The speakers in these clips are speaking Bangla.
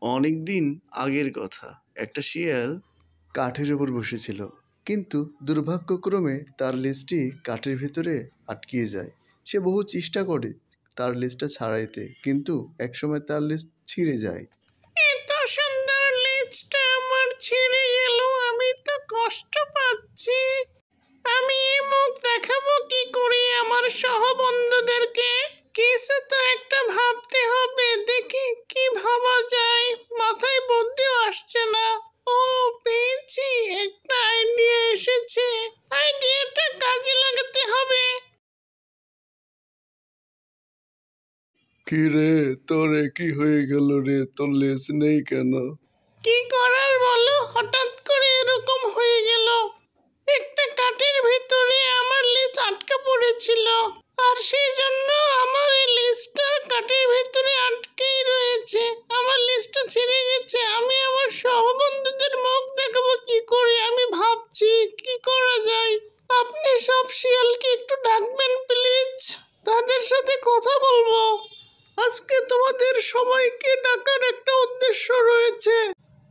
অনেকদিন আগের কথা। একটা শিয়াল কাঠের উপর বসেছিল, কিন্তু দুর্ভাগ্যক্রমে তার লেজটি কাঠের ভেতরে আটকিয়ে যায়। সে বহু চেষ্টা করে তার লেজটা ছাড়াইতে, কিন্তু একসময় তার লেজ ছিঁড়ে যায়। এত সুন্দর লেজটা আমার ছিঁড়ে গেল, আমি তো কষ্ট পাচ্ছি। আমি মুখ দেখাবো কি করে আমার সহবন্ধুদেরকে? কিছু তো একটা ভাবতে হবে, দেখি কি ভাবা যায়। মাথায় বুদ্ধিও আসছে না। ও, পেয়েছি, একটা আইডিয়া এসেছে। আইডিয়াটা কাজে লাগাতে হবে। কি রে, তোরে কি হয়ে গেল রে? তোর লেজ নেই কেন? কি করার বলো, হঠাৎ করে এরকম হয়ে গেল। একটা কাঠের ভিতরে আমার লেজ আটকা পড়েছিল, আর সেই জন্য আমার এই লেজটা কাঠের ভিতরে আটকেই রয়েছে। আমার লেজটা ছিঁড়ে গেছে। আমি আমার সহবন্ধুদের মুখ দেখাবো কি করে? আমি ভাবছি কি করা যায়। আপনি সব শিয়ালকে একটু ডাকবেন প্লিজ, তাদের সাথে কথা বলবো। আজকে তোমাদের সবাইকে ডাকার একটা উদ্দেশ্য রয়েছে।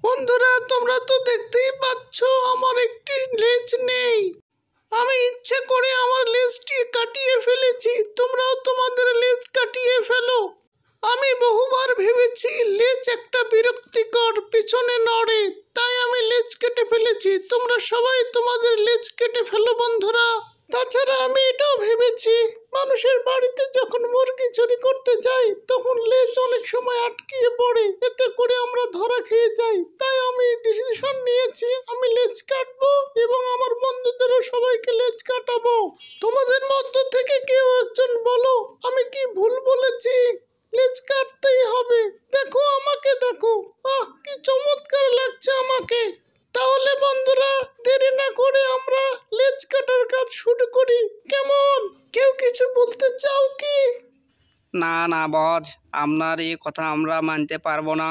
বন্ধুরা, তোমরা তো দেখতেই পাচ্ছ আমার একটি লেজ নেই। আমি ইচ্ছে করে আমার লেজটি কাটিয়ে ফেলেছি। তোমরাও তোমাদের লেজ কাটিয়ে ফেলো। আমি বহুবার ভেবেছি লেজ একটা বিরক্তিকর, পিছনে নড়ে, তাই আমি লেজ কেটে ফেলেছি। তোমরা সবাই তোমাদের লেজ কেটে ফেলো বন্ধুরা। তাছাড়া আমি এটাও ভেবেছি, মানুষের বাড়িতে যখন মুরগি চুরি করতে যাই তখন লেজ অনেক সময় আটকিয়ে পড়ে, এতে করে আমরা ধরা খেয়ে যাই। তাই আমি ডিসিশন নিয়েছি আমি লেজ কাটবো এবং আমার বন্ধুদেরও সবাইকে লেজ কাটাবো। তোমাদের মধ্য থেকে কেউ একজন বলো আমি কি ভুল বলেছি? লেজ কাটতেই হবে। দেখো আমাকে, দেখো, আহ কি চমৎকার লাগছে আমাকে। তাহলে বন্ধুরা, দেরি না করে আমরা লেজ কাটার কাজ শুরু করি, কেমন? কেউ কিছু বলতে চাও কি? না না বজ, আপনার এই কথা আমরা মানতে পারবো না।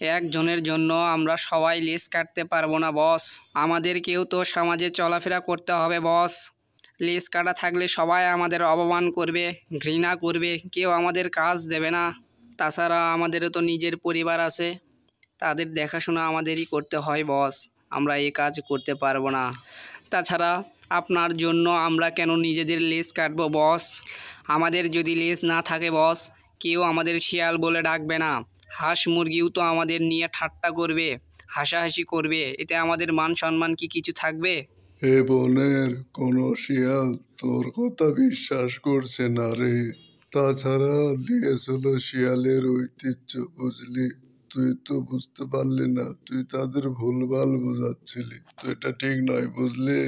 একজনের জন্য আমরা সবাই লেজ কাটতে পারবো না বস। আমাদেরকেও তো সমাজে চলাফেরা করতে হবে বস। লেজ কাটা থাকলে সবাই আমাদের অপমান করবে, ঘৃণা করবে, কেউ আমাদের কাজ দেবে না। তাছাড়া আমাদেরও তো নিজের পরিবার আছে, তাদের দেখাশোনা আমাদেরই করতে হয় বস। আমরা এই কাজ করতে পারবো না। তাছাড়া আপনার জন্য আমরা কেন নিজেদের লেজ কাটবো বস? আমাদের যদি লেজ না থাকে বস, কেউ আমাদের শিয়াল বলে ডাকবে না। হাঁস মুরগিও তো আমাদের নিয়ে ঠাট্টা করবে, হাসাহাসি করবে, এতে আমাদের মান সম্মান কি কিছু থাকবে? এ বনের কোনো শিয়াল তোর কথা বিশ্বাস করছে না রে। তাছাড়া লেজ হলো শিয়ালের ঐতিহ্য, বুঝলি? তুই তো বুঝতে পারলি না, তুই তাদের ভুলভাল বোঝাচ্ছিলি, তো এটা ঠিক নয়, বুঝলি?